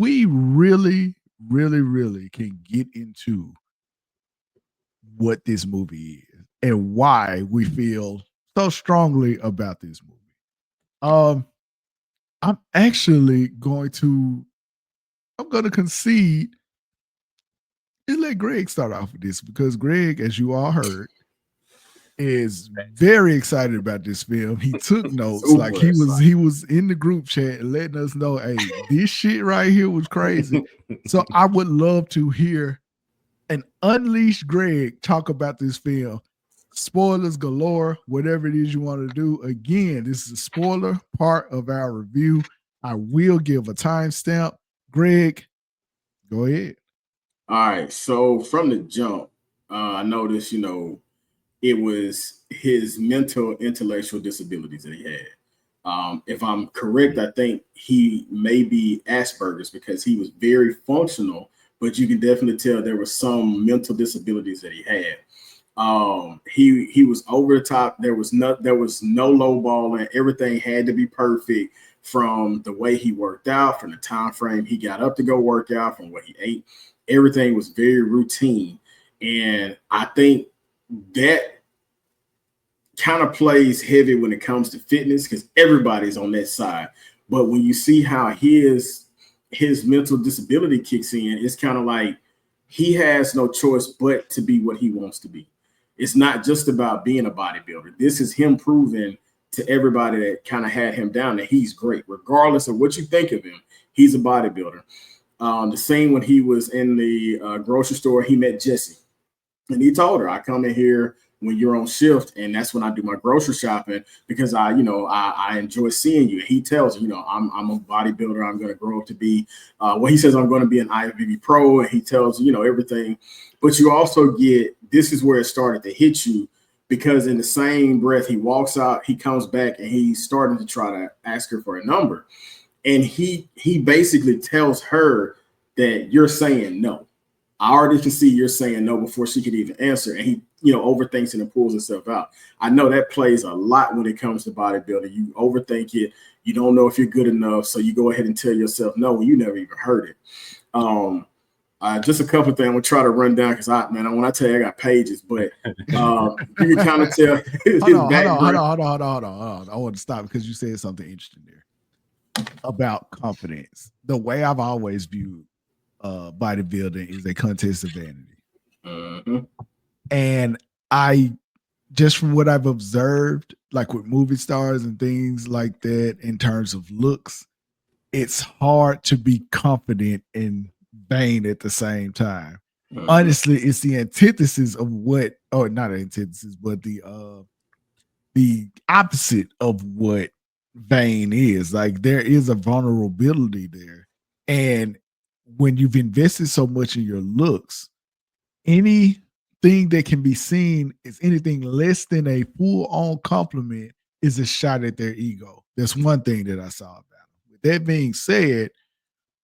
we really, really, really can get into what this movie is and why we feel so strongly about this movie. I'm actually I'm going to concede and let Greg start off with this because Greg, as you all heard, is very excited about this film. He took notes, like he was in the group chat letting us know, hey, this shit right here was crazy. So I would love to hear an unleashed Greg talk about this film. Spoilers galore, whatever it is you want to do. Again, this is a spoiler part of our review. I will give a timestamp. Greg, go ahead. All right. So from the jump, I noticed, it was his mental intellectual disabilities that he had. If I'm correct, I think he may be Asperger's because he was very functional, but you can definitely tell there were some mental disabilities that he had. He was over the top. There was no low balling. Everything had to be perfect from the way he worked out, from the time frame he got up to go work out, from what he ate. Everything was very routine. And I think that kind of plays heavy when it comes to fitness because everybody's on that side. But when you see how his mental disability kicks in, it's kind of like he has no choice but to be what he wants to be. It's not just about being a bodybuilder. This is him proving to everybody that kind of had him down that he's great. Regardless of what you think of him, he's a bodybuilder. The same when he was in the grocery store, he met Jessie. And he told her, I come in here when you're on shift, and that's when I do my grocery shopping because I enjoy seeing you. And he tells her, I'm a bodybuilder. I'm going to grow up to be, he says I'm going to be an IFBB pro, and he tells everything. But you also get, this is where it started to hit you because in the same breath he walks out, he comes back, and he's starting to try to ask her for a number, and he basically tells her that you're saying no. I already can see you're saying no before she could even answer. And he, overthinks it and pulls himself out. I know that plays a lot when it comes to bodybuilding. You overthink it. You don't know if you're good enough. So you go ahead and tell yourself no when you never even heard it. Just a couple of things I'm going to try to run down because when I tell you I got pages, but you can kind of tell his background. Hold on. I want to stop because you said something interesting there about confidence. The way I've always viewed bodybuilding is a contest of vanity. Mm-hmm. And I, just from what I've observed, like with movie stars and things like that, in terms of looks, it's hard to be confident and vain at the same time. Mm-hmm. Honestly, it's the antithesis of what, or not antithesis, but the opposite of what vain is. Like there is a vulnerability there. And when you've invested so much in your looks, anything that can be seen is anything less than a full-on compliment is a shot at their ego. That's one thing that I saw about it. With that being said,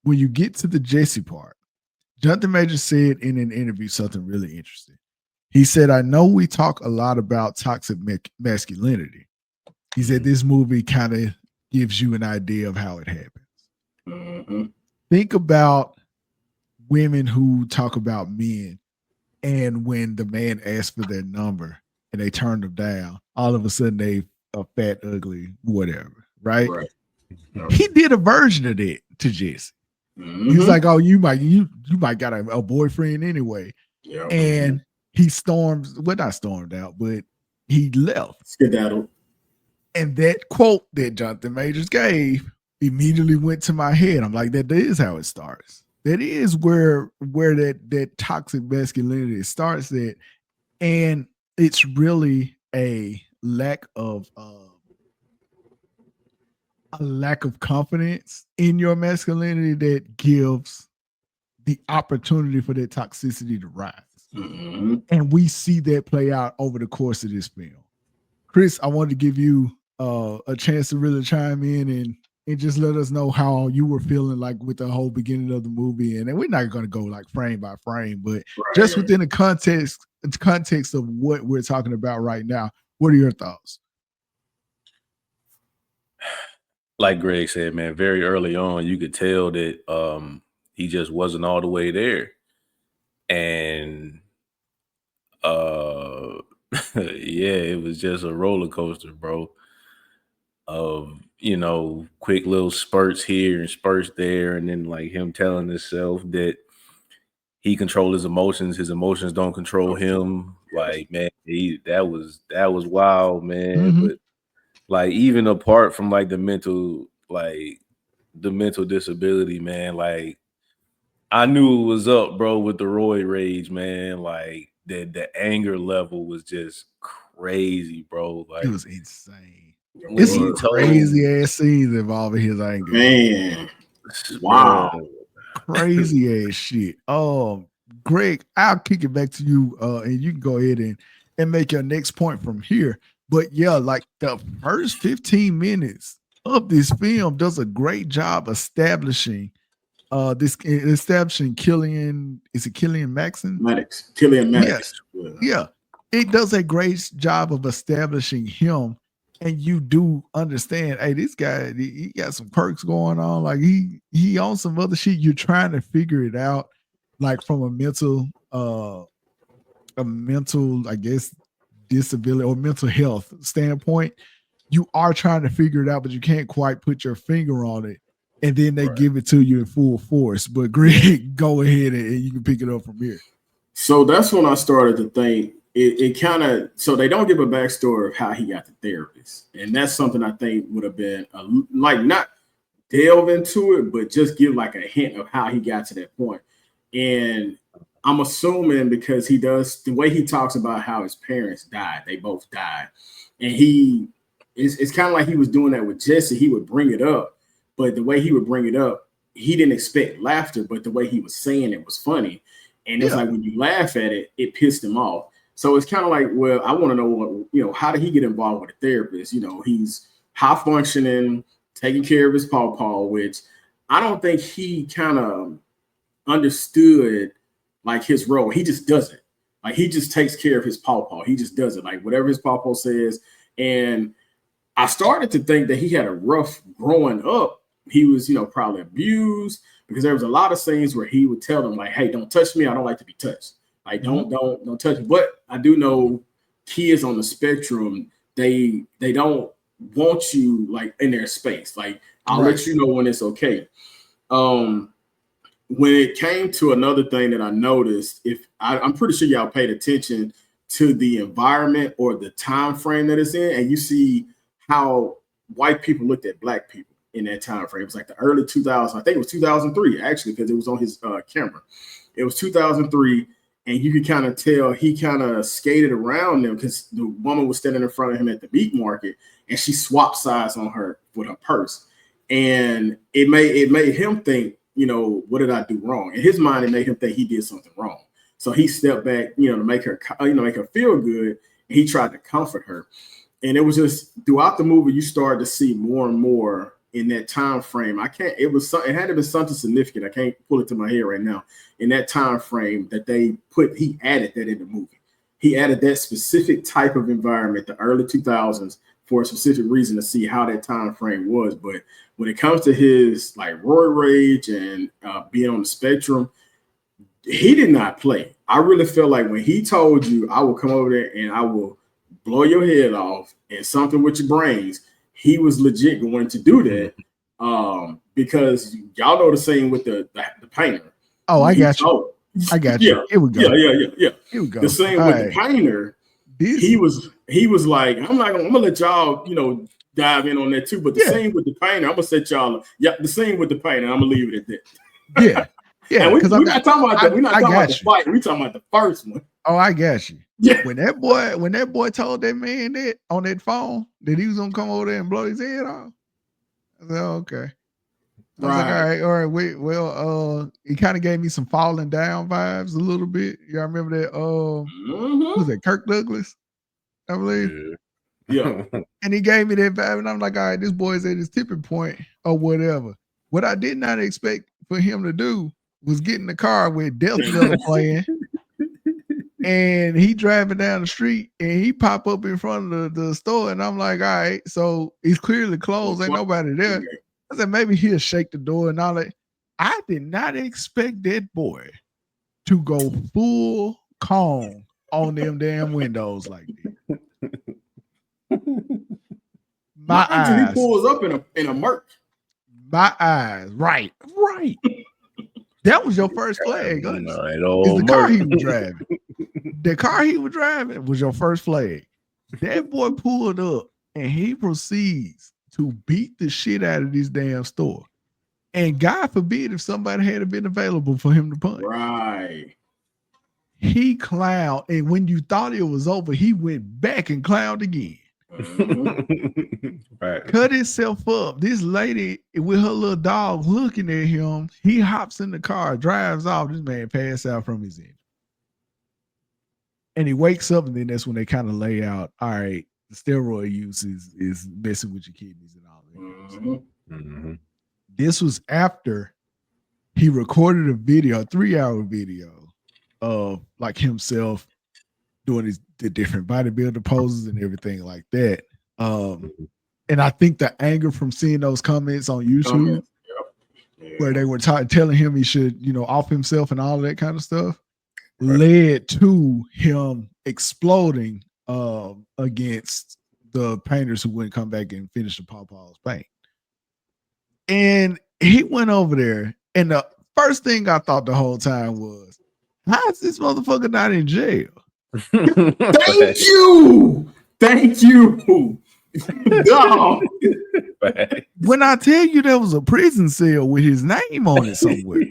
when you get to the Jesse part, Jonathan Majors said in an interview something really interesting. He said, I know we talk a lot about toxic masculinity. He said this movie kind of gives you an idea of how it happens. Mm-hmm. Think about women who talk about men, and when the man asks for their number and they turn them down, all of a sudden they are fat, ugly, whatever, right? He did a version of that to Jesse. Mm-hmm. He's like, oh, you might got a boyfriend anyway. Yeah. And he not stormed out, but he left. Skedaddled. And that quote that Jonathan Majors gave immediately went to my head. I'm like, that is how it starts. That is where that toxic masculinity starts at. And it's really a lack of confidence in your masculinity that gives the opportunity for that toxicity to rise. Mm-hmm. And we see that play out over the course of this film. Chris, I wanted to give you a chance to really chime in and just let us know how you were feeling like with the whole beginning of the movie. And we're not going to go like frame by frame, but just within the context of what we're talking about right now, what are your thoughts? Like Greg said, man, very early on, you could tell that he just wasn't all the way there. And yeah, it was just a roller coaster, bro. Of quick little spurts here and spurts there, and then like him telling himself that he controls his emotions don't control him. Like, man, that was wild, man. Mm-hmm. But like, even apart from like the mental disability, man, like I knew it was up, bro, with the Roy rage, man. Like the anger level was just crazy, bro. It Like was insane. It It's when some he was, man. crazy ass scenes involving his anger. Man, bro, wow. Crazy ass shit. Greg, I'll kick it back to you, and you can go ahead and make your next point from here. But yeah, like the first 15 minutes of this film does a great job establishing Killian. Is it Killian Maxon? Maddox, Killian Yeah, Maddox. yeah. It does a great job of establishing him, and you do understand, hey, this guy, he got some perks going on. Like he on some other shit. You're trying to figure it out, like from a mental, I guess, disability or mental health standpoint. You are trying to figure it out, but you can't quite put your finger on it. And then they right. give it to you in full force. But Greg, go ahead and you can pick it up from here. So that's when I started to think it kind of, so they don't give a backstory of how he got the therapist. And that's something I think would have been like not delve into it, but just give like a hint of how he got to that point. And I'm assuming because he does the way he talks about how his parents died, they both died. And it's kind of like he was doing that with Jesse. He would bring it up, but the way he would bring it up, he didn't expect laughter, but the way he was saying it was funny. And it's like when you laugh at it, it pissed him off. So it's kind of like, well, I want to know what, how did he get involved with a therapist? He's high functioning, taking care of his pawpaw, which I don't think he kind of understood like his role. He just does it. Like he just takes care of his pawpaw. He just does it. Like whatever his pawpaw says. And I started to think that he had a rough growing up. He was, probably abused because there was a lot of scenes where he would tell them like, hey, don't touch me. I don't like to be touched. Like, don't touch me. But I do know kids on the spectrum, they don't want you like in their space. Like, I'll let you know when it's okay. When it came to another thing that I noticed, I'm pretty sure y'all paid attention to the environment or the time frame that it's in, and you see how white people looked at black people in that time frame. It was like the early 2000s. I think it was 2003 actually, because it was on his camera. It was 2003, and you could kind of tell he kind of skated around them because the woman was standing in front of him at the meat market, and she swapped sides on her with her purse, and it made him think, what did I do wrong? In his mind, it made him think he did something wrong. So he stepped back, to make her, make her feel good. And he tried to comfort her. And it was just throughout the movie, you started to see more and more in that time frame. It had to be something significant. I can't pull it to my head right now. In that time frame that he added that in the movie. He added that specific type of environment, the early 2000s, for a specific reason to see how that time frame was. But when it comes to his like Roy rage and being on the spectrum, he did not play. I really felt like when he told you, I will come over there and I will blow your head off and something with your brains, he was legit going to do that. Because y'all know the scene with the painter. Oh, I got you. I got you. Here we go. Yeah. Here we go. The scene with the painter, he was like, I'm gonna let y'all, dive in on that too. But the scene with the painter, I'm gonna set y'all. Yeah, the scene with the painter, I'm gonna leave it at that. Yeah. And we're not talking about that. We're not talking about the fight. We're talking about the first one. Oh, I got you. Yeah. When that boy told that man that on that phone that he was gonna come over there and blow his head off, I said, oh, okay. I was like, all right, wait, well, it kind of gave me some falling down vibes a little bit. Y'all remember that? Was it Kirk Douglas? I believe. Yeah. And he gave me that vibe, and I'm like, all right, this boy's at his tipping point or whatever. What I did not expect for him to do was get in the car with Death Miller playing, and he driving down the street, and he pop up in front of the store, and I'm like, all right, so it's clearly closed, ain't nobody there. I said maybe he'll shake the door and all that. I did not expect that boy to go full Kong on them damn windows like that. My Mind you, he eyes, pulls up in a Merc. my eyes, right. That was your first flag, honestly. Right, Is old the car Merc. he was driving. The car he was driving was your first flag. That boy pulled up and he proceeds to beat the shit out of this damn store. And God forbid if somebody had been available for him to punch. Right. He clowned, and when you thought it was over, he went back and clowned again. Right. Cut himself up. This lady with her little dog looking at him, he hops in the car, drives off. This man passed out from his injury. And he wakes up, and then that's when they kind of lay out, all right, the steroid use is messing with your kidneys and all that. This was after he recorded a video, a 3-hour video of like himself doing the different bodybuilder poses and everything like that. And I think the anger from seeing those comments on YouTube where they were telling him he should, off himself and all that kind of stuff, led to him exploding against the painters who wouldn't come back and finish the Pawpaw's paint. And he went over there, and the first thing I thought the whole time was, how is this motherfucker not in jail? Thank you. Dog. When I tell you there was a prison cell with his name on it somewhere.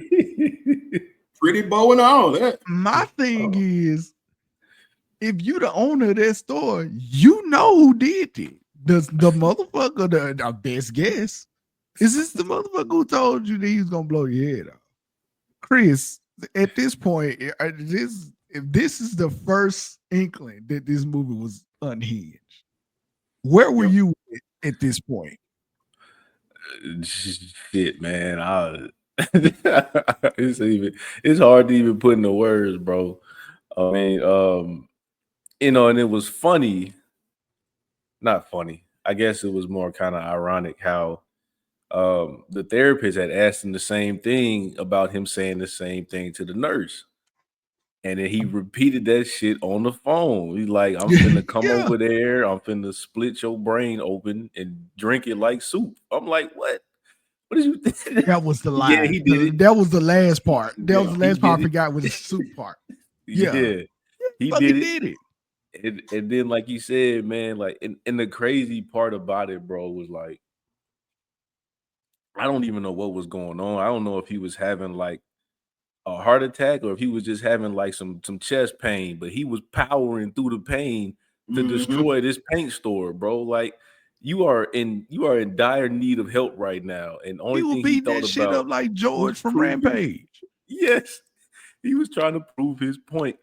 Pretty bow and all that. My thing is, if you the owner of that store, you know who did it. The motherfucker, the best guess, is this the motherfucker who told you that he was gonna blow your head off? Chris, at this point, if this is the first inkling that this movie was unhinged, where were you at this point? Shit, man. It's hard to even put into words, bro. I mean, and it was funny. Not funny. I guess it was more kind of ironic how the therapist had asked him the same thing about him saying the same thing to the nurse. And then he repeated that shit on the phone. He's like, I'm finna come over there. I'm finna split your brain open and drink it like soup. I'm like, what? What did you think? That was the line. Yeah, he did it. That was the last part. That was the last part I forgot was the soup part. Yeah. He did it. And then, like you said, man, like, and the crazy part about it, bro, was like, I don't even know what was going on. I don't know if he was having like a heart attack or if he was just having like some chest pain, but he was powering through the pain to destroy this paint store, bro. Like, you are in dire need of help right now, and only thing he thought that shit about up like George from Rampage. Yes, he was trying to prove his point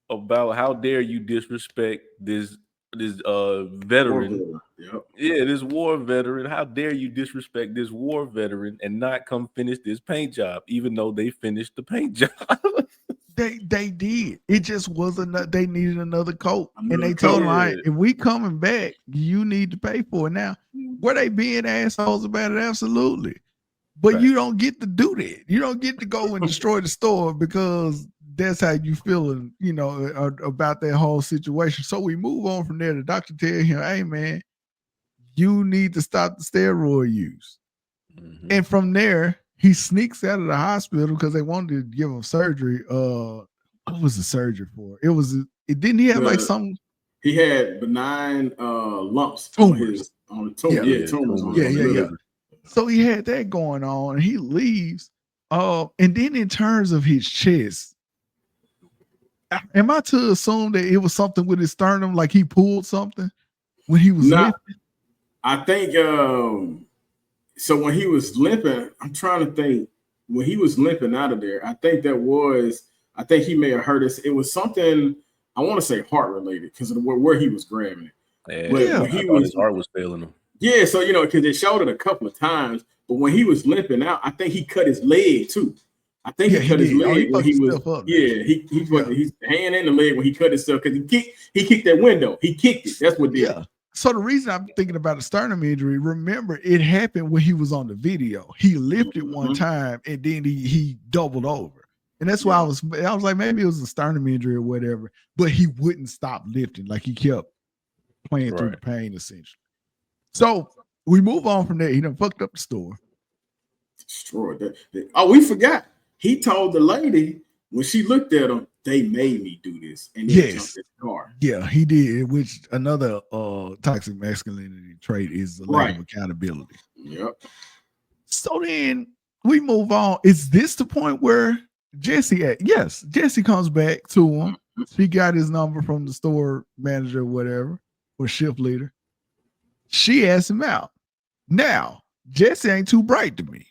about how dare you disrespect this veteran. This war veteran. How dare you disrespect this war veteran and not come finish this paint job, even though they finished the paint job. They did. It just wasn't. They needed another coat, and they told him, "All right, if we coming back, you need to pay for it." Now, were they being assholes about it? Absolutely, but you don't get to do that. You don't get to go and destroy the store because that's how you feeling, about that whole situation. So we move on from there. The doctor tell him, "Hey, man, you need to stop the steroid use," and from there. He sneaks out of the hospital because they wanted to give him surgery. What was the surgery for? It didn't he have like some? He had benign lumps tumors on the tumor. Tumors. So he had that going on, and he leaves. And then in terms of his chest, am I to assume that it was something with his sternum, like he pulled something when he was lifting? I think. So when he was limping, I'm trying to think. When he was limping out of there, I think he may have hurt us. It was something, I want to say heart related because of where he was grabbing it. When his heart was failing him. Yeah, so because they showed it a couple of times, but when he was limping out, I think he cut his leg too. I think he cut his leg when he was. He's hand in the leg when he cut himself because he kicked that window. He kicked it. That's what did. So the reason I'm thinking about the sternum injury, remember, it happened when he was on the video. He lifted one time and then he doubled over. And that's why I was like, maybe it was a sternum injury or whatever, but he wouldn't stop lifting. Like he kept playing through the pain, essentially. So we move on from there. He done fucked up the store. Destroyed that. Oh, we forgot. He told the lady when she looked at him, they made me do this. And then jumped in the car. Yeah, he did, which another toxic masculinity trait is the lack of accountability. Yep. So then we move on. Is this the point where Jesse at? Yes, Jesse comes back to him. She got his number from the store manager or whatever, or shift leader. She asked him out. Now, Jesse ain't too bright to me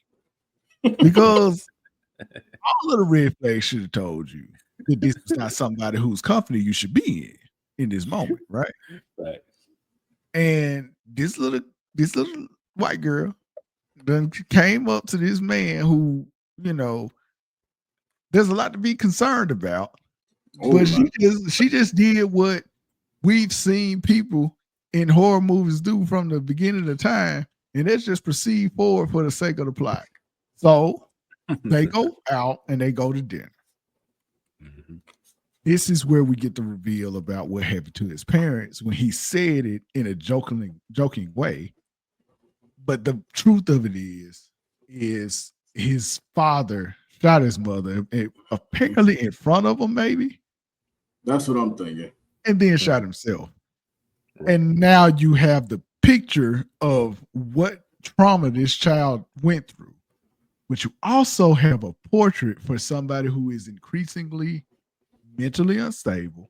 because all of the red flags should have told you that this is not somebody whose company you should be in this moment, right? Right. And this little white girl then came up to this man who, you know, there's a lot to be concerned about. But she just did what we've seen people in horror movies do from the beginning of time, and that's just proceed forward for the sake of the plot. So they go out and they go to dinner. Mm-hmm. This is where we get the reveal about what happened to his parents when he said it in a joking way. But the truth of it is his father shot his mother, apparently in front of him, maybe. That's what I'm thinking. And then shot himself. And now you have the picture of what trauma this child went through. But you also have a portrait for somebody who is increasingly mentally unstable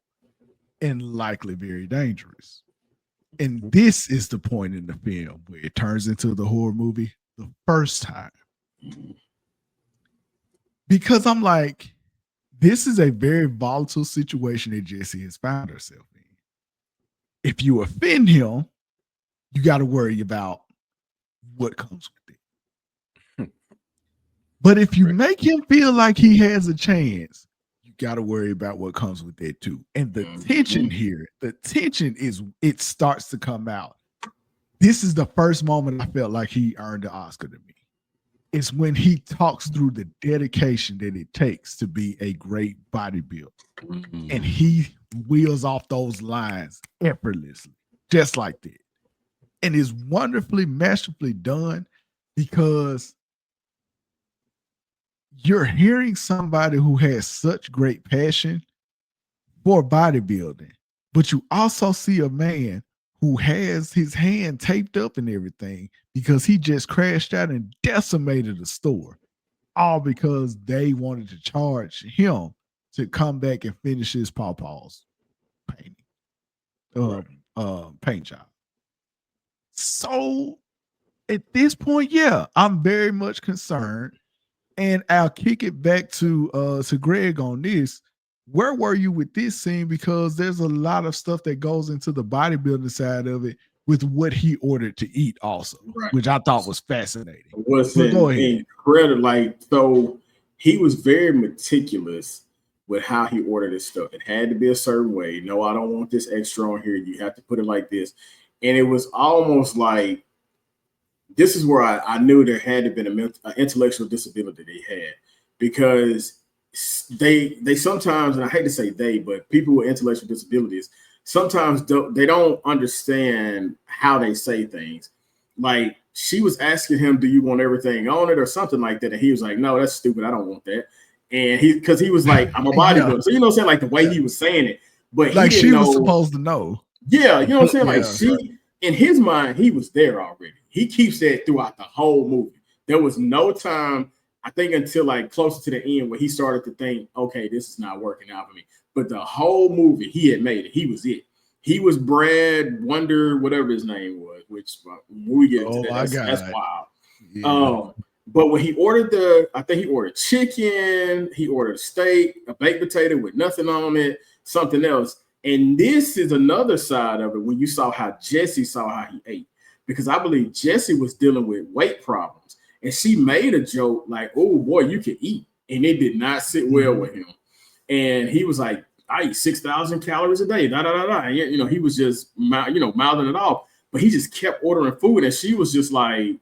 and likely very dangerous. And this is the point in the film where it turns into the horror movie the first time. Because I'm like, this is a very volatile situation that Jessie has found herself in. If you offend him, you got to worry about what comes with it. But if you make him feel like he has a chance, you got to worry about what comes with it too. And the tension here, it starts to come out. This is the first moment I felt like he earned the Oscar to me. It's when he talks through the dedication that it takes to be a great bodybuilder. Mm-hmm. And he wheels off those lines effortlessly, just like that. And it's wonderfully, masterfully done because you're hearing somebody who has such great passion for bodybuilding, but you also see a man who has his hand taped up and everything because he just crashed out and decimated the store, all because they wanted to charge him to come back and finish his pawpaw's painting, paint job. So at this point, yeah, I'm very much concerned, and I'll kick it back to Greg on this. Where were you with this scene? Because there's a lot of stuff that goes into the bodybuilding side of it with what he ordered to eat also, which I thought was fascinating. Go ahead. Incredible. Like, so he was very meticulous with how he ordered his stuff. It had to be a certain way. No, I don't want this extra on here. You have to put it like this. And it was almost like, this is where I knew there had to be an intellectual disability they had, because they sometimes, and I hate to say they, but people with intellectual disabilities sometimes they don't understand how they say things. Like, she was asking him, do you want everything on it or something like that? And he was like, no, that's stupid. I don't want that. And because he was like, I'm a bodybuilder. So, you know what I'm saying? Like, the way he was saying it, but like she was supposed to know. Yeah. You know what I'm saying? Like, in his mind, he was there already. He keeps that throughout the whole movie. There was no time, I think, until like closer to the end where he started to think, okay, this is not working out for me. But the whole movie, he had made it. He was it. He was Brad Wonder, whatever his name was, which when we get into that's wild. Yeah. But when he ordered I think he ordered chicken, he ordered a steak, a baked potato with nothing on it, something else. And this is another side of it when you saw how Jesse saw how he ate. Because I believe Jesse was dealing with weight problems. And she made a joke like, oh, boy, you can eat. And it did not sit well with him. And he was like, I eat 6,000 calories a day. Da da da da. And, you know, he was just mouthing it off, but he just kept ordering food, and she was just like,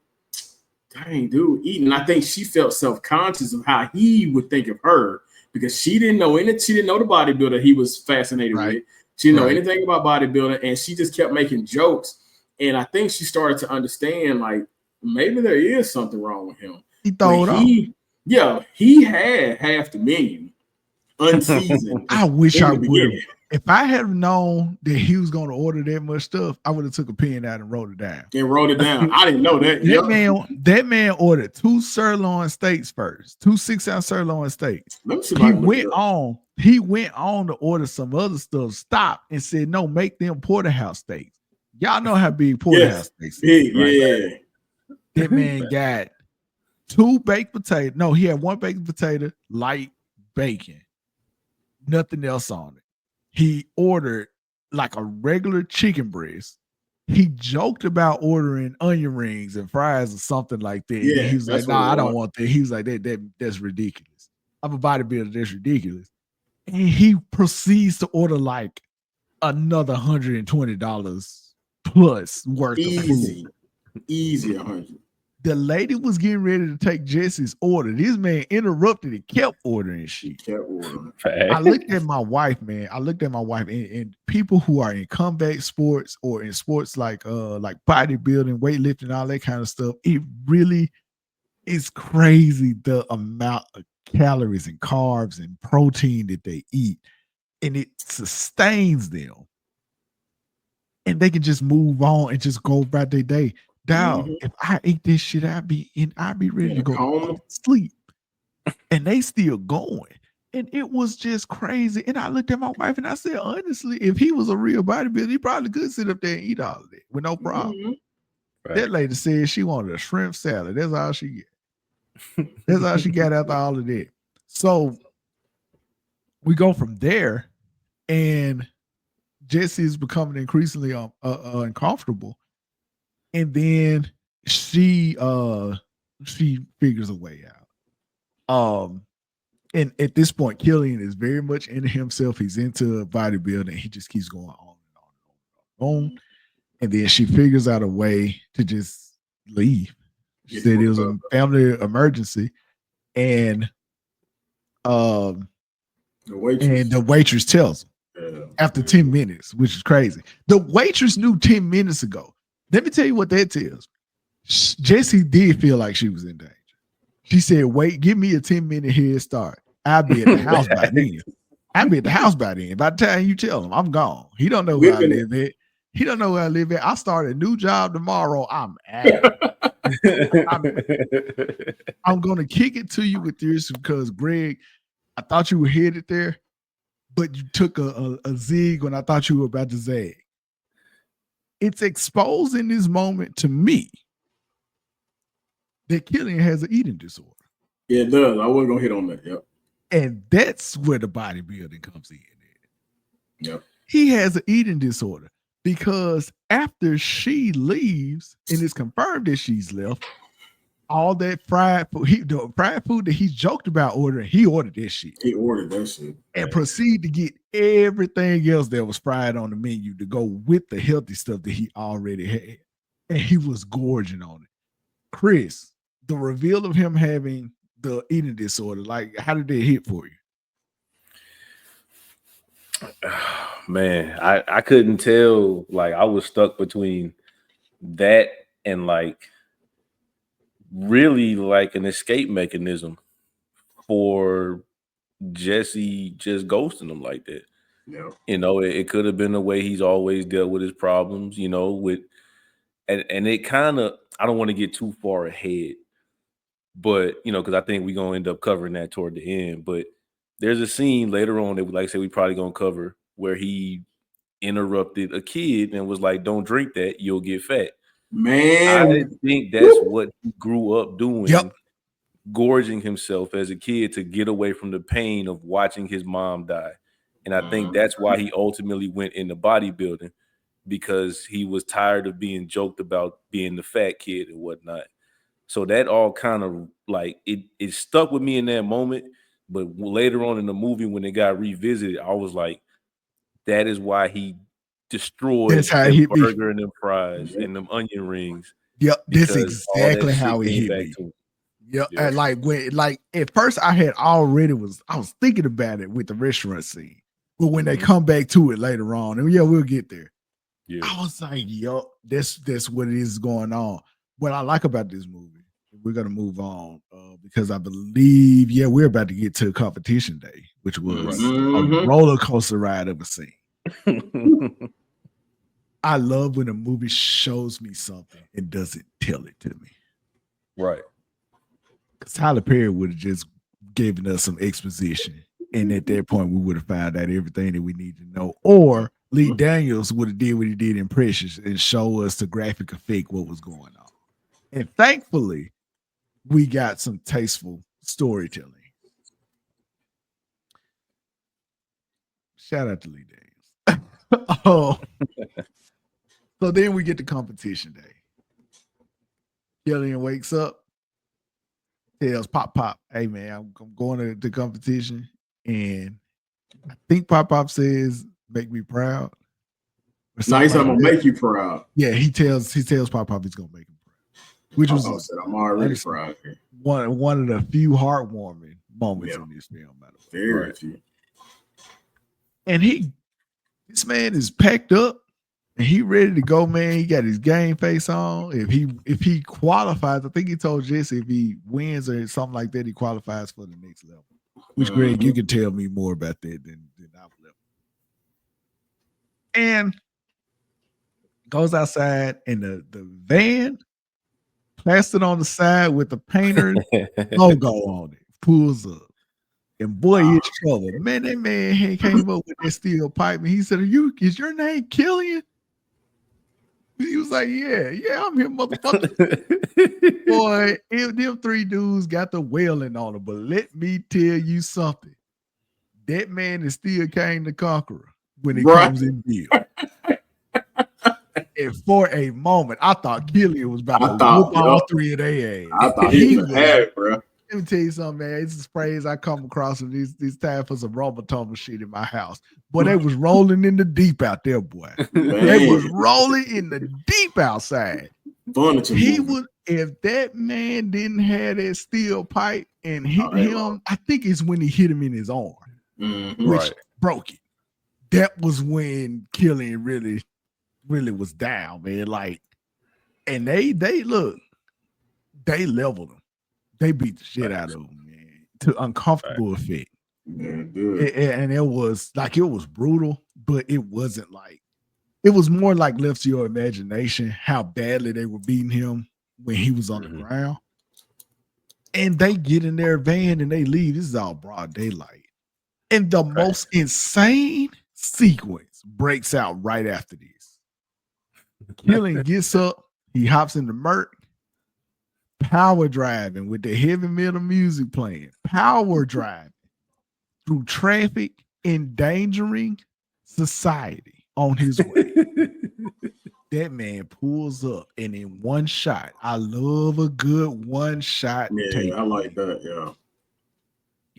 dang, dude, eating. And I think she felt self-conscious of how he would think of her because she didn't know the bodybuilder he was fascinated Right. with. She didn't know Right. anything about bodybuilding, and she just kept making jokes. And I think she started to understand, like, maybe there is something wrong with him. He But throw it off. he had half the menu unseasoned I wish in I the would have. beginning. If I had known that he was going to order that much stuff, I would have took a pen out and wrote it down. And wrote it down. I didn't know that. That man ordered 2 sirloin steaks first, 2 6-ounce sirloin steaks. Let me see if I He can look it up. went on to order some other stuff, stopped and said, no, make them porterhouse steaks. Y'all know how big porterhouse steaks Big, is, right? yeah. That man got 2 baked potatoes. No, he had 1 baked potato, light bacon, nothing else on it. He ordered like a regular chicken breast. He joked about ordering onion rings and fries or something like that. Yeah, And he was like, that's what nah, it I don't was. want that. He was like, that's ridiculous. I'm a bodybuilder, that's ridiculous. And he proceeds to order like another $120 plus worth of food. Easy 100. The lady was getting ready to take Jesse's order. This man interrupted and kept ordering shit. I looked at my wife, man. And people who are in combat sports or in sports like bodybuilding, weightlifting, all that kind of stuff, it really is crazy the amount of calories and carbs and protein that they eat. And it sustains them. And they can just move on and just go about their day. Dog, if I ate this shit, I'd be ready to go to sleep. And they still going. And it was just crazy. And I looked at my wife and I said, honestly, if he was a real bodybuilder, he probably could sit up there and eat all of that with no problem. Right. That lady said she wanted a shrimp salad. That's all she get. That's all she got after all of that. So we go from there, and Jesse is becoming increasingly uncomfortable. And then she figures a way out. And at this point, Killian is very much into himself. He's into bodybuilding. He just keeps going on and on and on and on. And then she figures out a way to just leave. She said it was a family emergency. And the waitress tells him after 10 minutes, which is crazy. The waitress knew 10 minutes ago. Let me tell you what that tells me. Jessie did feel like she was in danger. She said, wait, give me a 10-minute head start. I'll be at the house by then. By the time you tell him, I'm gone. He don't know where I live at. I start a new job tomorrow. I'm out. I'm going to kick it to you with this because, Greg, I thought you were headed there, but you took a zig when I thought you were about to zag. It's exposed in this moment to me that Killian has an eating disorder. Yeah, it does. I wasn't going to hit on that. Yep. And that's where the bodybuilding comes in. Yep. He has an eating disorder because after she leaves and it's confirmed that she's left, all that fried food, the fried food that he joked about ordering, he ordered that shit. And proceeded to get everything else that was fried on the menu to go with the healthy stuff that he already had. And he was gorging on it. Chris, the reveal of him having the eating disorder, like, how did that hit for you? Man, I couldn't tell. Like, I was stuck between that and like really like an escape mechanism for Jesse just ghosting him like that. Yeah. You know, it could have been the way he's always dealt with his problems, you know, and it kind of, I don't want to get too far ahead, but, you know, because I think we're going to end up covering that toward the end. But there's a scene later on that, like I said, we probably going to cover where he interrupted a kid and was like, don't drink that, you'll get fat. Man, I think that's what he grew up doing. Yep. Gorging himself as a kid to get away from the pain of watching his mom die. And I think that's why he ultimately went into bodybuilding, because he was tired of being joked about being the fat kid and whatnot. So that all kind of like it stuck with me in that moment. But later on in the movie, when it got revisited, I was like, that is why he destroyed That's how it them hit me. burger and them fries and them onion rings. Yep, that's Because all that exactly shit how it came hit back me. to him. Yep. Yeah. And like at first I was thinking about it with the restaurant scene. But when they come back to it later on, and we'll get there. Yeah. I was like, yo, that's what it is going on. What I like about this movie, we're gonna move on because I believe, we're about to get to competition day, which was a roller coaster ride of a scene. I love when a movie shows me something and doesn't tell it to me. Right. Because Tyler Perry would have just given us some exposition. And at that point, we would have found out everything that we need to know. Or Lee Daniels would have did what he did in Precious and show us the graphic effect what was going on. And thankfully, we got some tasteful storytelling. Shout out to Lee Daniels. So then we get to competition day. Killian wakes up, tells Pop, hey man, I'm going to the competition. And I think Pop says, make me proud. Nice, I'm gonna make you proud. Yeah, he tells Pop he's gonna make him proud. Which was I'm already proud. One of the few heartwarming moments in this film, by the way. Very few. And this man is packed up and he ready to go, man. He got his game face on. If he qualifies, I think he told Jesse if he wins or something like that, he qualifies for the next level. Which Greg, you can tell me more about that than our level. And goes outside and the van plastered on the side with the painter logo on it, pulls up. And boy, it's trouble. Man, that man came up with that steel pipe and he said, is your name Killian? He was like, yeah, I'm here, motherfucker. Boy, them three dudes got the wailing on them. But let me tell you something. That man is still Kane the Conqueror when it comes in view. And for a moment, I thought Killian was about to whoop all three of their ass. I thought he was had, bro. Let me tell you something, man. It's a phrase I come across in these time for some Robotomer shit in my house. Boy, they was rolling in the deep out there, boy. Man. They was rolling in the deep outside. If that man didn't have that steel pipe and hit him, I think it's when he hit him in his arm, which broke it. That was when Killian really was down, man. Like, and they leveled him. They beat the shit out of him, man, to uncomfortable effect. Yeah, good. And it was brutal, but it wasn't like, it was more like left to your imagination how badly they were beating him when he was on the ground. And they get in their van and they leave. This is all broad daylight. And the most insane sequence breaks out right after this. Killian gets up, he hops in the Merc, power driving with the heavy metal music playing, power driving through traffic, endangering society on his way. That man pulls up and in one shot, I love a good one shot. Yeah, I like that. Yeah.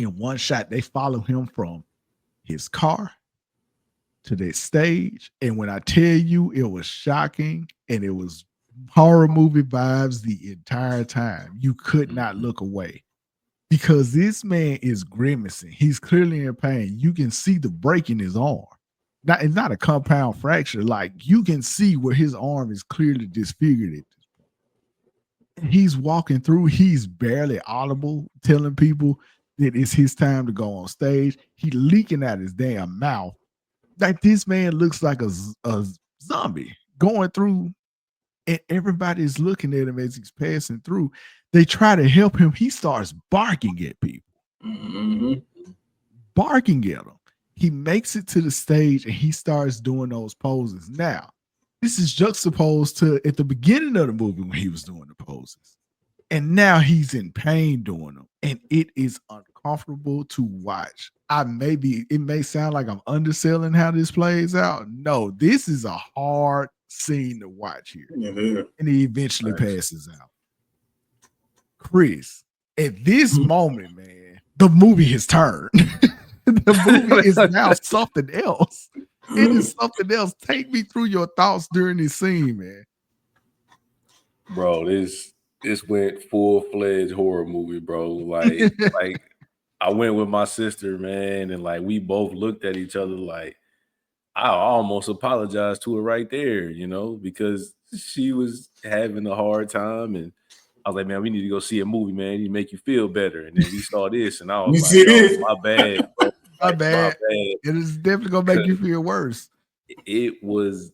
In one shot, they follow him from his car to that stage. And when I tell you it was shocking and it was horror movie vibes the entire time, you could not look away because this man is grimacing. He's clearly in pain. You can see the break in his arm. It's not a compound fracture. Like, you can see where his arm is clearly disfigured at this point. He's walking through. He's barely audible, telling people that it's his time to go on stage. He's leaking out his damn mouth. Like, this man looks like a zombie going through, and everybody's looking at him as he's passing through. They try to help him. He starts barking at people. Barking at them. He makes it to the stage and he starts doing those poses. Now, this is juxtaposed to at the beginning of the movie when he was doing the poses. And now he's in pain doing them. And it is uncomfortable to watch. It may sound like I'm underselling how this plays out. No, this is a hard scene to watch here. And he eventually passes out. Chris, at this moment, man, the movie has turned. The movie is now something else. It is something else. Take me through your thoughts during this scene, man. Bro, this went full-fledged horror movie, bro. Like I went with my sister, man, and like we both looked at each other like I almost apologized to her right there, you know, because she was having a hard time, and I was like, man, we need to go see a movie, man. You make you feel better. And then we saw this, and I was like, oh, my bad, bro. My Like, bad. It is definitely gonna make you feel worse. It was,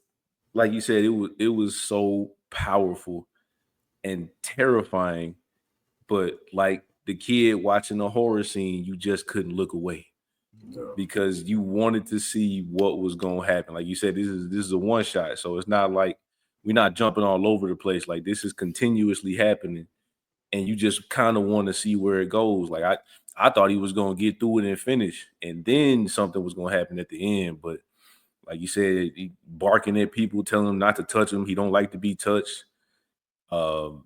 like you said, it was so powerful and terrifying, but like the kid watching a horror scene, you just couldn't look away because you wanted to see what was going to happen. Like you said, this is a one shot, so it's not like we're not jumping all over the place. Like this is continuously happening, and you just kind of want to see where it goes. Like I thought he was going to get through it and finish, and then something was going to happen at the end. But like you said, he barking at people, telling them not to touch him. He don't like to be touched.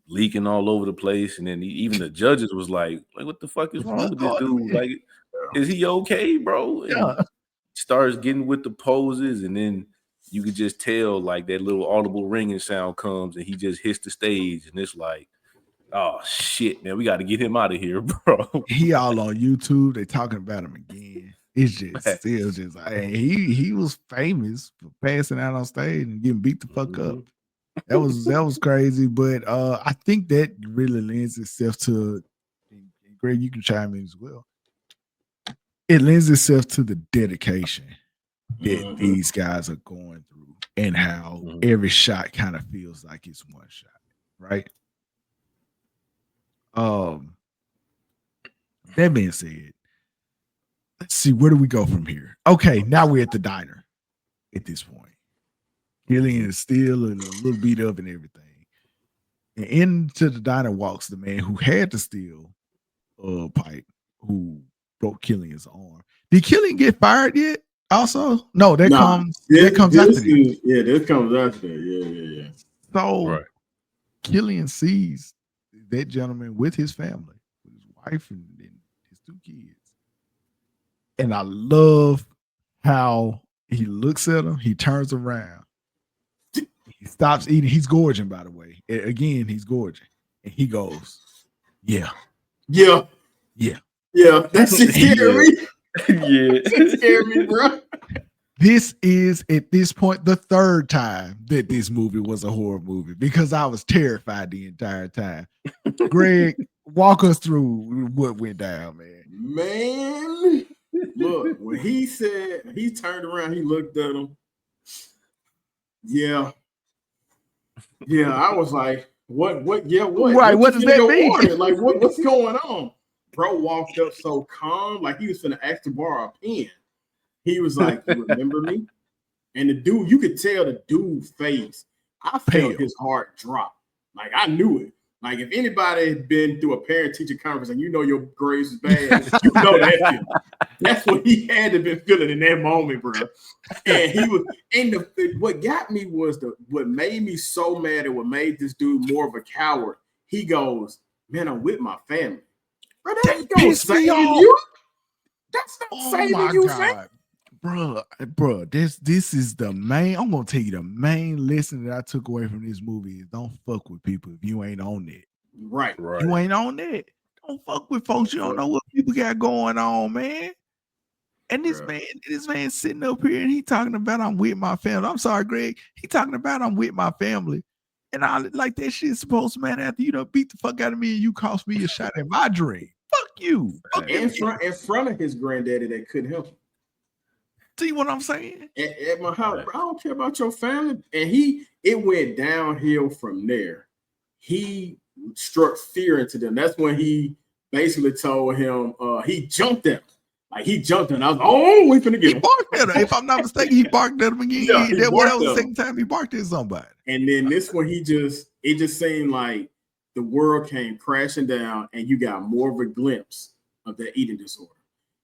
Leaking all over the place, and then even the judges was like, what the fuck is wrong with this dude? Like, is he okay, bro? And starts getting with the poses, and then you could just tell like that little audible ringing sound comes, and he just hits the stage, and it's like, oh shit, man, we got to get him out of here, bro. He all on YouTube. They talking about him again. It's just still just like he was famous for passing out on stage and getting beat the fuck up. That was crazy, but I think that really lends itself to, and Greg, you can chime in as well. It lends itself to the dedication that these guys are going through and how every shot kind of feels like it's one shot, right? That being said, let's see, where do we go from here? Okay, now we're at the diner at this point. Killian is still a little beat up and everything. And into the diner walks the man who had to steal pipe, who broke Killian's arm. Did Killian get fired yet? Also, no, that comes after this. This comes after. Yeah. So Killian sees that gentleman with his family, with his wife and his 2 kids. And I love how he looks at him, he turns around. He stops eating. He's gorging, by the way. Again, he's gorging. And he goes, yeah. That shit scared me. It scared me, bro. This is, at this point, the 3rd time that this movie was a horror movie because I was terrified the entire time. Greg, walk us through what went down, man. Man, look, when he said, he turned around, he looked at him. Yeah, I was like, what? Right, what does that mean? Like, what's going on? Bro walked up so calm, like he was finna ask to borrow a pen. He was like, you remember me? And the dude, you could tell the dude's face. I felt his heart drop. Like, I knew it. Like, if anybody had been through a parent-teacher conference and you know your grades is bad, you know that feeling. That's what he had to be feeling in that moment, bro. And he was, and what got me was what made me so mad and what made this dude more of a coward. He goes, man, I'm with my family. Bro, that ain't gonna save you. That's not saving you, fam. Bro, this is the main. I'm gonna tell you the main lesson that I took away from this movie is don't fuck with people if you ain't on it. Right. You ain't on that. Don't fuck with folks. You don't know what people got going on, man. And this man sitting up here and he talking about I'm with my family. I'm sorry, Greg. He talking about I'm with my family. And I like that shit supposed to, man, after you done beat the fuck out of me and you cost me a shot at my dream. Fuck you. In front of his granddaddy that couldn't help him. See what I'm saying? At my house, bro, I don't care about your family. And it went downhill from there. He struck fear into them. That's when he basically told him he jumped at him. Like he jumped and I was like, oh, we finna get him. He barked at him. If I'm not mistaken, he barked at him again. Yeah, that was the second time he barked at somebody. And then this one, it just seemed like the world came crashing down and you got more of a glimpse of that eating disorder.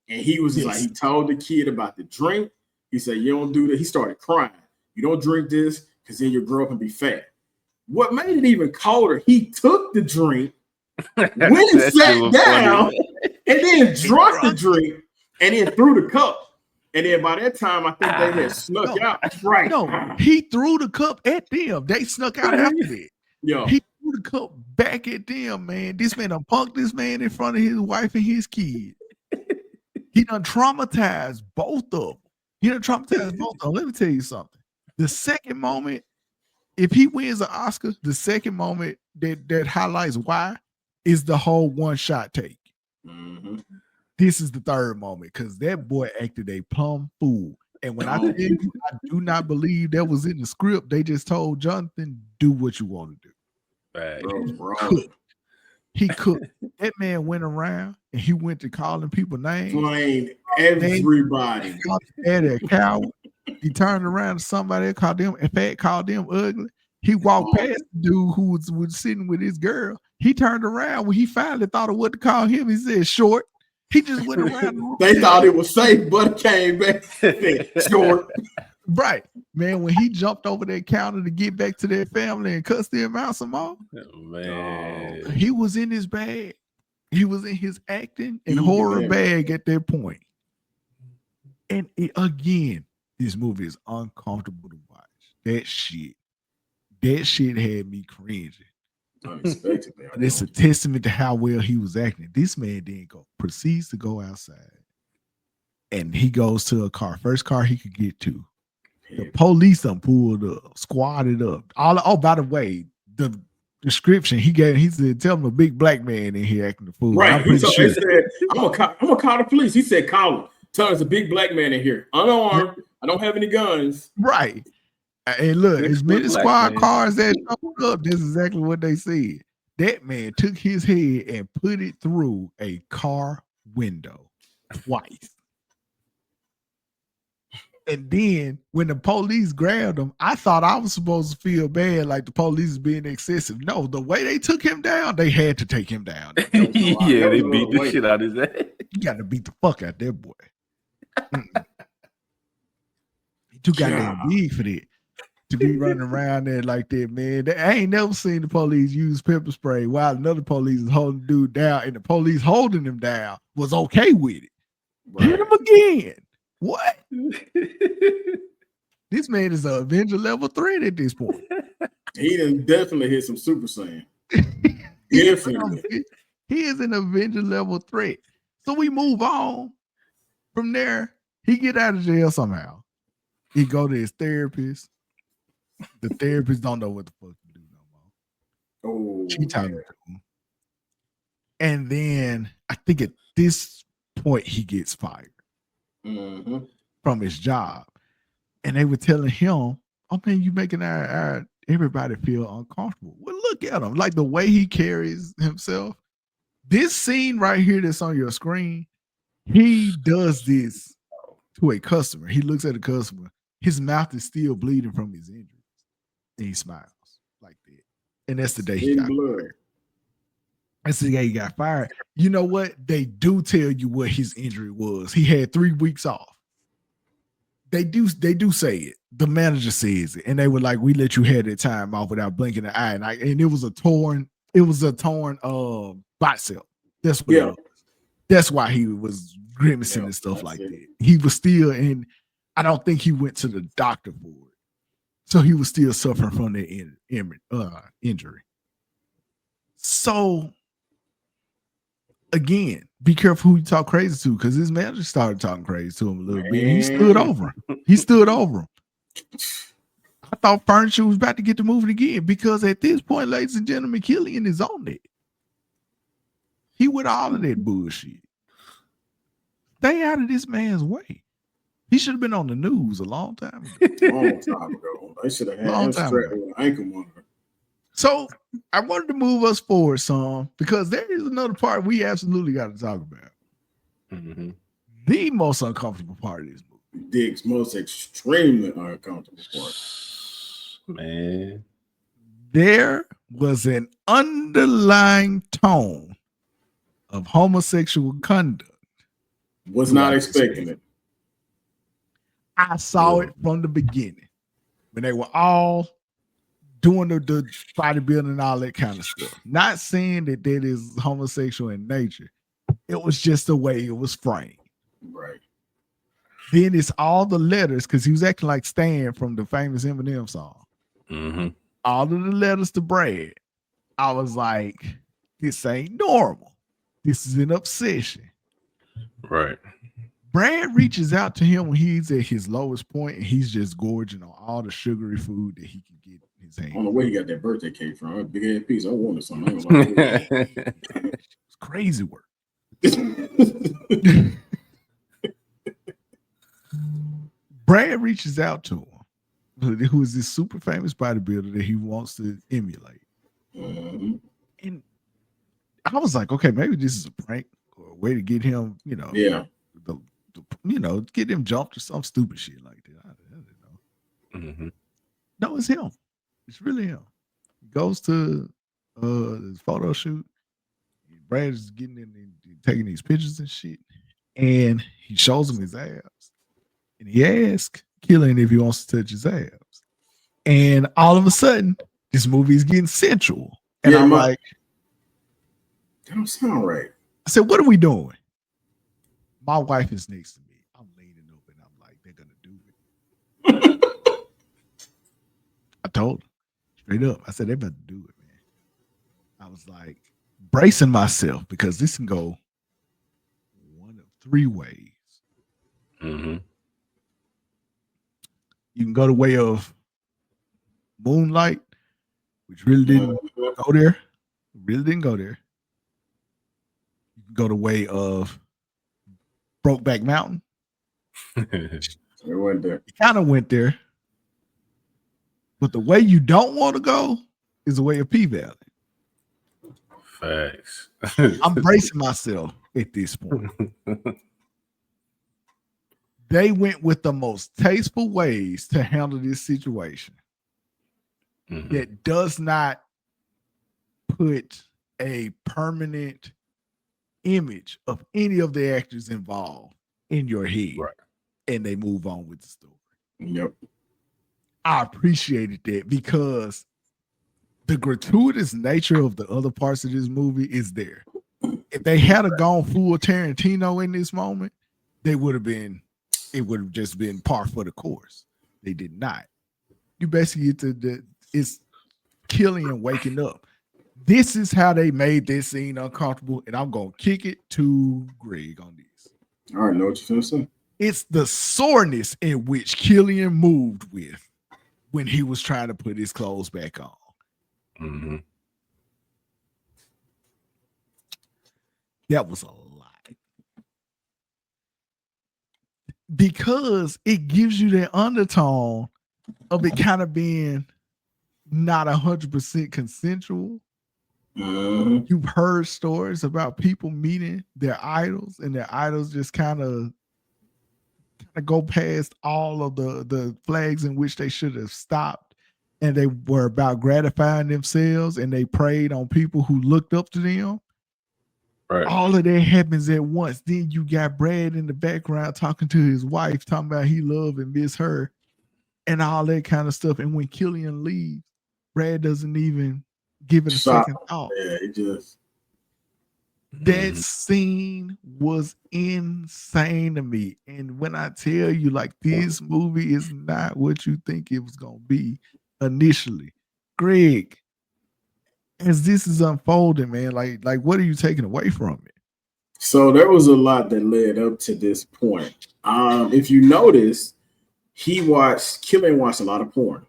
And he was just like, he told the kid about the drink. He said, you don't do that. He started crying. You don't drink this because then your girl can be fat. What made it even colder, he took the drink, went and sat down, and then drunk the drink, and then threw the cup. And then by that time, I think they had snuck out. Right. No, he threw the cup at them. They snuck out after that. Yeah. He threw the cup back at them, man. This man done punked this man in front of his wife and his kid. He done traumatized both of them. Let me tell you something. The second moment, if he wins an Oscar, the second moment that highlights why is the whole one-shot take. Mm-hmm. This is the third moment because that boy acted a plumb fool. And when I tell you, I do not believe that was in the script. They just told Jonathan, do what you want to do. Right. He cooked. That man went around and he went to calling people names. Flamed everybody. At a coward. He turned around to somebody and called them ugly. He walked past the dude who was sitting with his girl. He turned around when he finally thought of what to call him. He said short. He just went around. They thought it was safe, but came back short. Right, man. When he jumped over that counter to get back to their family and cussed them out some more, man, he was in his bag. He was in his acting and horror bag at that point. And again, this movie is uncomfortable to watch. That shit had me cringing. Unexpectedly. But it's a testament to how well he was acting. This man proceeds to go outside. And he goes to a car, first car he could get to. The police done pulled up, squatted up. By the way, the description he said, tell him a big black man in here acting the fool. Right. He said, I'm gonna call the police. He said, call him. Tell him there's a big black man in here. Unarmed. I don't have any guns. Right. And look, as many squad cars that showed up, that's exactly what they said. That man took his head and put it through a car window twice. And then when the police grabbed him, I thought I was supposed to feel bad, like the police is being excessive. No, the way they took him down, they had to take him down. Yeah, they beat the shit out of his ass. You got to beat the fuck out that boy. He too goddamn big for that. To be running around there like that, man. I ain't never seen the police use pepper spray while another police is holding the dude down, and the police holding him down was okay with it. Right. Hit him again. What? This man is an Avenger level threat at this point. He done definitely hit some Super Saiyan. He is an Avenger level threat. So we move on. From there, he get out of jail somehow. He go to his therapist. The therapist don't know what the fuck to do no more. She talking to him. And then I think at this point he gets fired from his job. And they were telling him, oh man, you making our everybody feel uncomfortable. Well, look at him. Like the way he carries himself. This scene right here that's on your screen, he does this to a customer. He looks at a customer. His mouth is still bleeding from his injuries. And he smiles like that. And that's the day he got fired. That's the day he got fired. You know what? They do tell you what his injury was. He had 3 weeks off. They do say it. The manager says it. And they were like, we let you have that time off without blinking an eye. And it was a torn bicep. That's what it was. That's why he was grimacing and stuff like that. He was still in. I don't think he went to the doctor for it. So he was still suffering from the injury. So again, be careful who you talk crazy to, because his manager started talking crazy to him a little bit. He stood over him. I thought furniture was about to get to moving again, because at this point, ladies and gentlemen, Killian is on it. He with all of that bullshit. Stay out of this man's way. He should have been on the news a long time ago. They should have had him strapped with an ankle monitor. So I wanted to move us forward some, because there is another part we absolutely got to talk about. Mm-hmm. The most uncomfortable part of this movie. Dick's most extremely uncomfortable part. Man. There was an underlying tone of homosexual conduct. Was not expecting it. I saw it from the beginning when they were all doing the bodybuilding and all that kind of stuff. Not saying that is homosexual in nature. It was just the way it was framed. Right. Then it's all the letters, because he was acting like Stan from the famous Eminem song. Mm-hmm. All of the letters to Brad. I was like, this ain't normal. This is an obsession. Right. Brad reaches out to him when he's at his lowest point, and he's just gorging on all the sugary food that he can get in his I don't hand. know where he got that birthday cake from. A big ass piece. I wanted something. I ain't gonna lie to It's crazy work. you. Brad reaches out to him, who is this super famous bodybuilder that he wants to emulate. Mm-hmm. And I was like, okay, maybe this is a prank or a way to get him, you know, Yeah. Get him jumped or some stupid shit like that. I don't know. Mm-hmm. No, it's him. It's really him. He goes to his photo shoot. Brad's getting in and taking these pictures and shit. And he shows him his abs. And he asks Killian if he wants to touch his abs. And all of a sudden, this movie is getting sensual. And Yeah, I'm like, that don't sound right. I said, what are we doing? My wife is next to me. I'm leaning up and I'm like, they're gonna do it. I told her straight up. I said, they better do it, man. I was like bracing myself because this can go one of three ways. Mm-hmm. You can go the way of Moonlight, which really didn't go there. Really didn't go there. You can go the way of Brokeback Mountain. It went there. It kind of went there. But the way you don't want to go is the way of P-Valley. Facts. I'm bracing myself at this point. They went with the most tasteful ways to handle this situation that does not put a permanent image of any of the actors involved in your head. Right. And they move on with the story. Yep. I appreciated that because the gratuitous nature of the other parts of this movie is there. If they had gone full Tarantino in this moment, it would have just been par for the course. They did not. You basically get it's Killian waking up. This is how they made this scene uncomfortable, and I'm gonna kick it to Greg on this. All right, know what you're finna say. It's the soreness in which Killian moved with when he was trying to put his clothes back on. Mm-hmm. That was a lot. Because it gives you that undertone of it kind of being not 100% consensual. Mm-hmm. You've heard stories about people meeting their idols, and their idols just kind of go past all of the flags in which they should have stopped, and they were about gratifying themselves, and they preyed on people who looked up to them. Right. All of that happens at once. Then you got Brad in the background talking to his wife, talking about he love and miss her, and all that kind of stuff. And when Killian leaves, Brad doesn't even give it a second thought. Yeah, it just that scene was insane to me. And when I tell you, like, this movie is not what you think it was gonna be initially, Greg, as this is unfolding, man, like what are you taking away from it? So there was a lot that led up to this point. If you notice, Killian watched a lot of porn.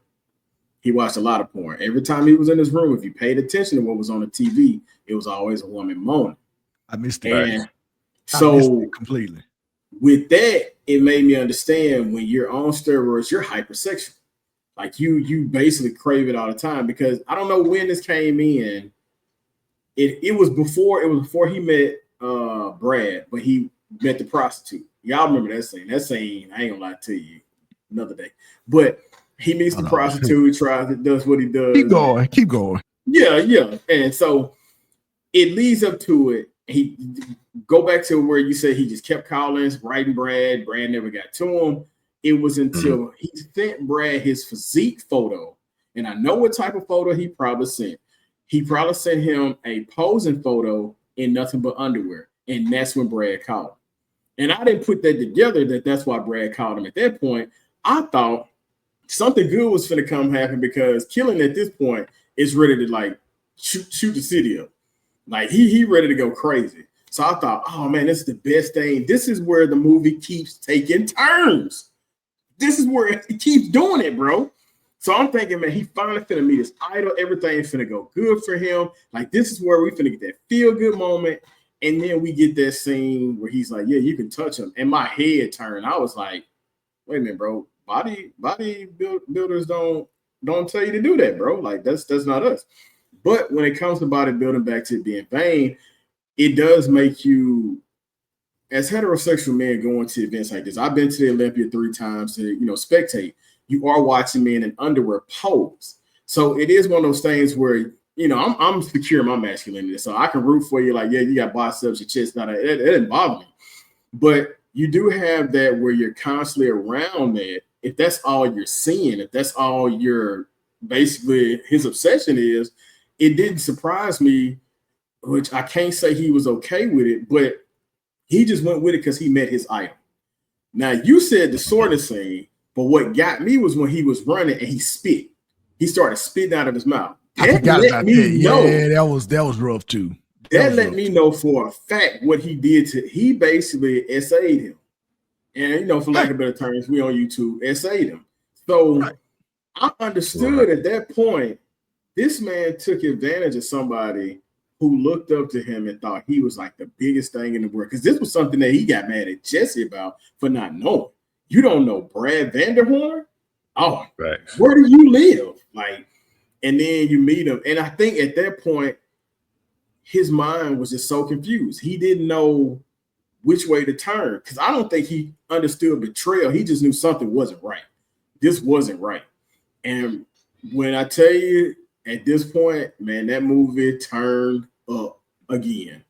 He watched a lot of porn. Every time he was in his room, if you paid attention to what was on the TV, it was always a woman moaning. I missed it. And so I missed it completely. With that, it made me understand when you're on steroids, you're hypersexual. Like you basically crave it all the time, because I don't know when this came in. It was before he met Brad, but he met the prostitute. Y'all remember that scene? That scene, I ain't gonna lie to you, another day. But he meets the prostitute, does what he does. Keep going. Yeah. And so it leads up to it. He go back to where you said he just kept calling, writing Brad. Brad never got to him. It was until he sent Brad his physique photo. And I know what type of photo he probably sent. He probably sent him a posing photo in nothing but underwear. And that's when Brad caught him. And I didn't put that together that's why Brad caught him at that point. I thought something good was going to come happen because Killing at this point is ready to like shoot the city up. Like he ready to go crazy. So I thought, oh man, this is the best thing. This is where the movie keeps taking turns. This is where it keeps doing it, bro. So I'm thinking, man, he finally finna meet his idol. Everything's finna go good for him. Like this is where we finna get that feel good moment. And then we get that scene where he's like, yeah, you can touch him. And my head turned. I was like, wait a minute, bro. Body builders don't tell you to do that, bro. Like that's not us. But when it comes to bodybuilding, back to it being vain, it does make you, as heterosexual men going to events like this. I've been to the Olympia 3 times to spectate. You are watching me in an underwear pose, so it is one of those things where I'm secure in my masculinity, so I can root for you. Like, yeah, you got biceps, your chest, it didn't bother me, but you do have that where you're constantly around that. If that's all you're seeing, if that's all you're basically his obsession is, it didn't surprise me, which I can't say he was okay with it, but he just went with it because he met his idol. Now, you said the sorting scene, but what got me was when he was running and he spit. He started spitting out of his mouth. That let me know. Yeah, that was rough too. That let me know for a fact what he did he basically essayed him. And, for lack of better terms, we on YouTube, essayed him. So I understood at that point, this man took advantage of somebody who looked up to him and thought he was like the biggest thing in the world. Because this was something that he got mad at Jesse about for not knowing. You don't know Brad Vanderhorn? Oh, right. Where do you live? Like, and then you meet him. And I think at that point, his mind was just so confused. He didn't know which way to turn. Because I don't think he understood betrayal. He just knew something wasn't right. This wasn't right. And when I tell you, at this point, man, that movie turned up again.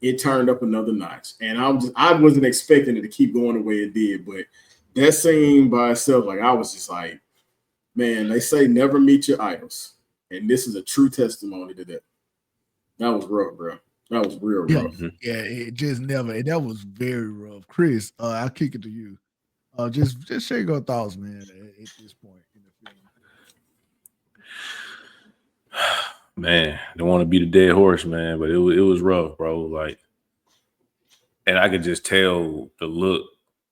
It turned up another notch. And I wasn't expecting it to keep going the way it did, but that scene by itself, like I was just like, man, they say never meet your idols. And this is a true testimony to that. That was rough, bro. That was real rough. Yeah, it just never, that was very rough. Chris, I'll kick it to you. Just share your thoughts, man, at this point in the film. Man, don't want to be the dead horse, man, but it was rough, bro. Like, and I could just tell the look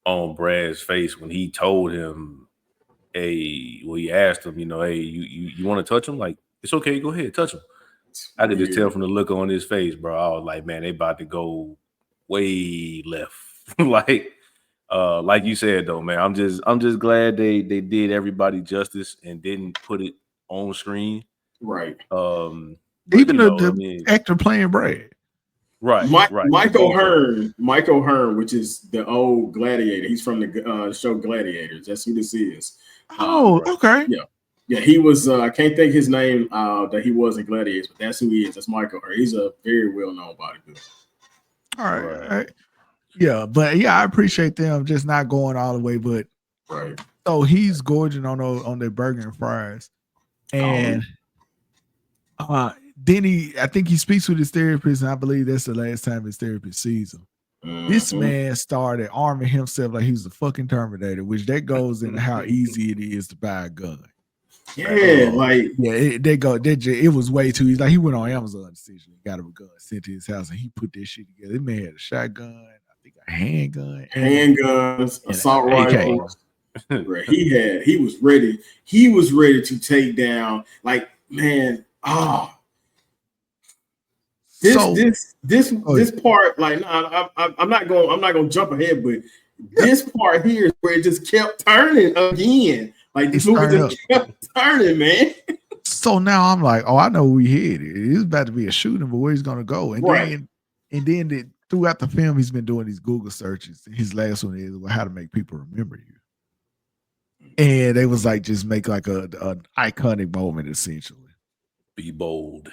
on Brad's face when he told him, hey, well, he asked him, hey, you want to touch him? Like, it's okay, go ahead, touch him. I could just tell from the look on his face, bro. I was like, man, they about to go way left. like you said though, man. I'm just glad they did everybody justice and didn't put it on screen. Right. Even the actor playing Brad. Right. Right. Michael Hearn, which is the old Gladiator. He's from the show Gladiators. That's who this is. Oh, okay. Yeah, he was. I can't think his name that he was in Gladiators, but that's who he is. That's Michael Hearn. He's a very well-known bodybuilder. All right. Yeah, but I appreciate them just not going all the way. But so he's gorging on their burger and fries, and then I think he speaks with his therapist, and I believe that's the last time his therapist sees him. This man started arming himself like he was a fucking Terminator, which that goes into how easy it is to buy a gun. Yeah, it was way too easy. Like he went on Amazon essentially, got a gun sent to his house, and he put this shit together. This man had a shotgun, I think a handguns, assault rifles. He was ready. He was ready to take down. Like, man, this part, like, I'm not going to jump ahead, but this part here is where it just kept turning again. Like this movie just kept turning, man. So now I'm like, I know we headed. It's about to be a shooting, but where he's gonna go? And then throughout the film, he's been doing these Google searches. His last one is how to make people remember you. And they was like, just make like an iconic moment, essentially. Be bold.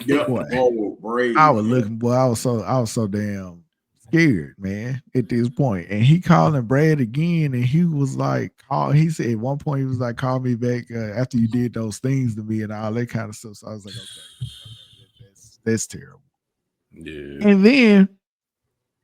Yep, bold, brave. I was looking, boy. I was so damn scared, man, at this point. And he calling Brad again, and he was like, he said at one point he was like, call me back after you did those things to me and all that kind of stuff. So I was like, okay, that's terrible. Yeah. And then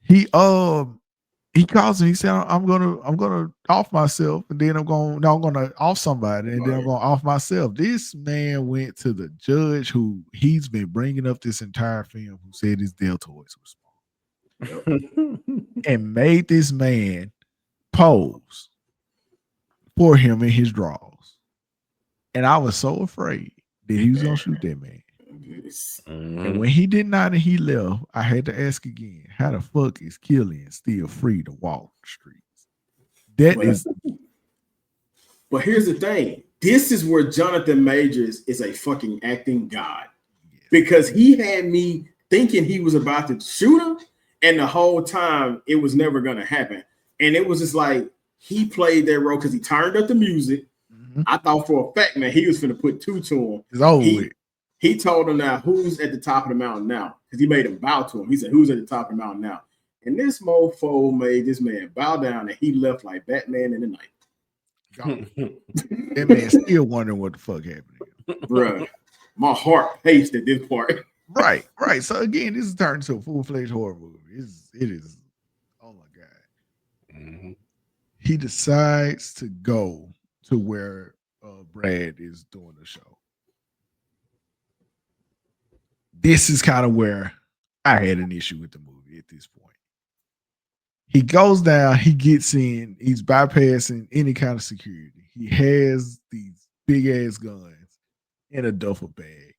he calls him. He said, I'm gonna off myself, and then I'm gonna off somebody, and then I'm gonna off myself. This man went to the judge who he's been bringing up this entire film, who said his deltoids were small, and made this man pose for him in his draws. And I was so afraid that he was gonna shoot that man. And when he did not and he left, I had to ask again, how the fuck is Killian still free to walk the streets? But here's the thing. This is where Jonathan Majors is a fucking acting god. Because he had me thinking he was about to shoot him, and the whole time it was never gonna happen. And it was just like he played that role because he turned up the music. I thought for a fact, man, he was gonna put two to him. It's over with. He told him now who's at the top of the mountain now, because he made him bow to him. He said, "Who's at the top of the mountain now?" And this mofo made this man bow down, and he left like Batman in the night. That man still wondering what the fuck happened to him. Bruh, my heart paced at this part. Right. So again, this is turned into a full-fledged horror movie. It is. Oh my god. He decides to go to where Brad is doing the show. This is kind of where I had an issue with the movie at this point. He goes down, he gets in, he's bypassing any kind of security. He has these big ass guns in a duffel bag,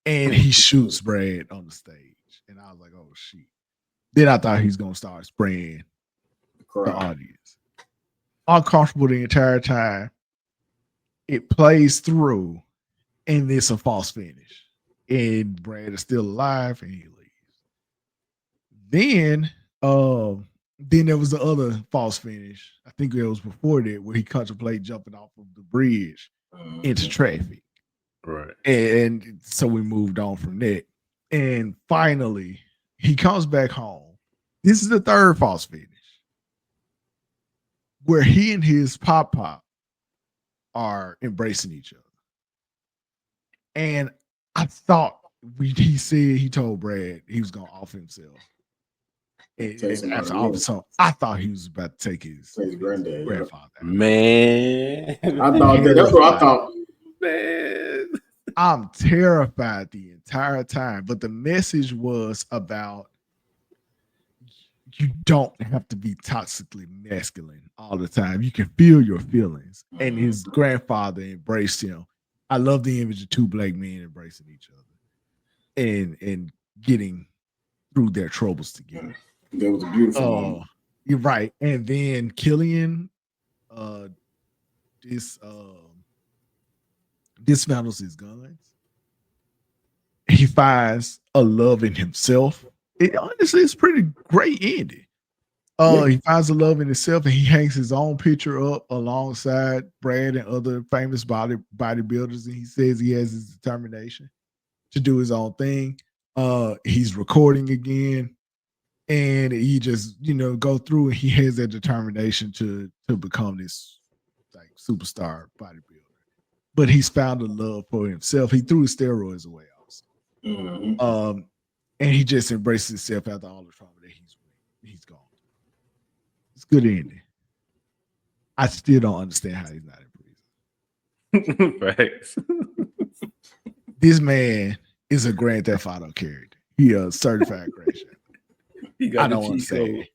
and he shoots Brad on the stage. And I was like, oh shit. Then I thought he's gonna start spraying the audience. Uncomfortable the entire time. It plays through, and it's a false finish. And Brad is still alive, and he leaves. Then there was the other false finish. I think it was before that, where he contemplated jumping off of the bridge into traffic. Right. And so we moved on from that. And finally, he comes back home. This is the third false finish, where he and his pop are embracing each other. And I thought he told Brad he was gonna off himself. And after all the song, I thought he was about to take his grandfather out. Man, I thought that's what I thought. Man, I'm terrified the entire time. But the message was about you don't have to be toxically masculine all the time. You can feel your feelings. And his grandfather embraced him. I love the image of two black men embracing each other and getting through their troubles together. That was a beautiful moment. You're right. And then Killian dismantles his guns. He finds a love in himself. Honestly, it's pretty great ending. He finds a love in himself, and he hangs his own picture up alongside Brad and other famous bodybuilders, and he says he has his determination to do his own thing. He's recording again, and he just go through, and he has that determination to become this like superstar bodybuilder. But he's found a love for himself. He threw his steroids away also. And he just embraces himself after all the trauma that he's gone. It's good ending. I still don't understand how he's not in prison. Facts. This man is a Grand Theft Auto character. He a certified crash out. I don't understand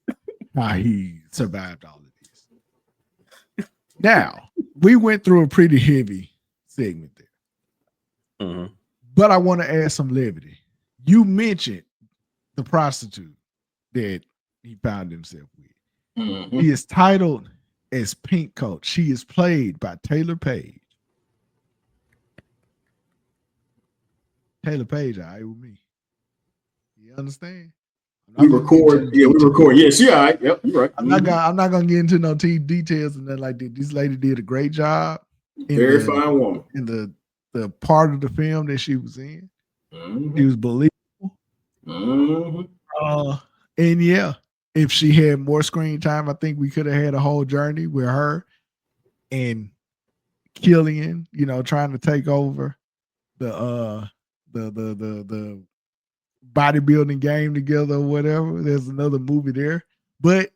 how he survived all of this. Now, we went through a pretty heavy segment there. But I want to add some levity. You mentioned the prostitute that he found himself with. He is titled as Pink Coat. She is played by Taylor Page. Taylor Page, all right with me. You understand? We record. Yes, yeah, all right. Yep, you're right. I'm not gonna get into no details and nothing like that. This lady did a great job. Very fine woman. In the part of the film that she was in. She was believable. And yeah, if she had more screen time, I think we could have had a whole journey with her and Killian, trying to take over the bodybuilding game together or whatever. There's another movie there, but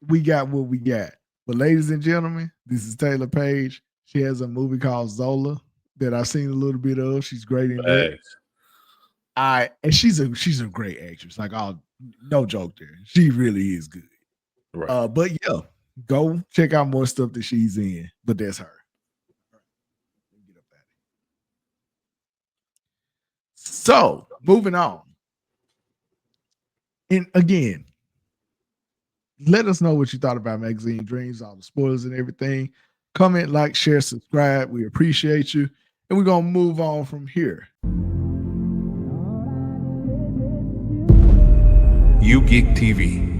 we got what we got. But ladies and gentlemen, this is Taylor Page. She has a movie called Zola that I've seen a little bit of. She's great in that. And she's a great actress. Like, no joke there. She really is good. Right. But yeah, go check out more stuff that she's in. But that's her. So moving on. And again, let us know what you thought about Magazine Dreams, all the spoilers and everything. Comment, like, share, subscribe. We appreciate you. And we're going to move on from here. U-GeekTV.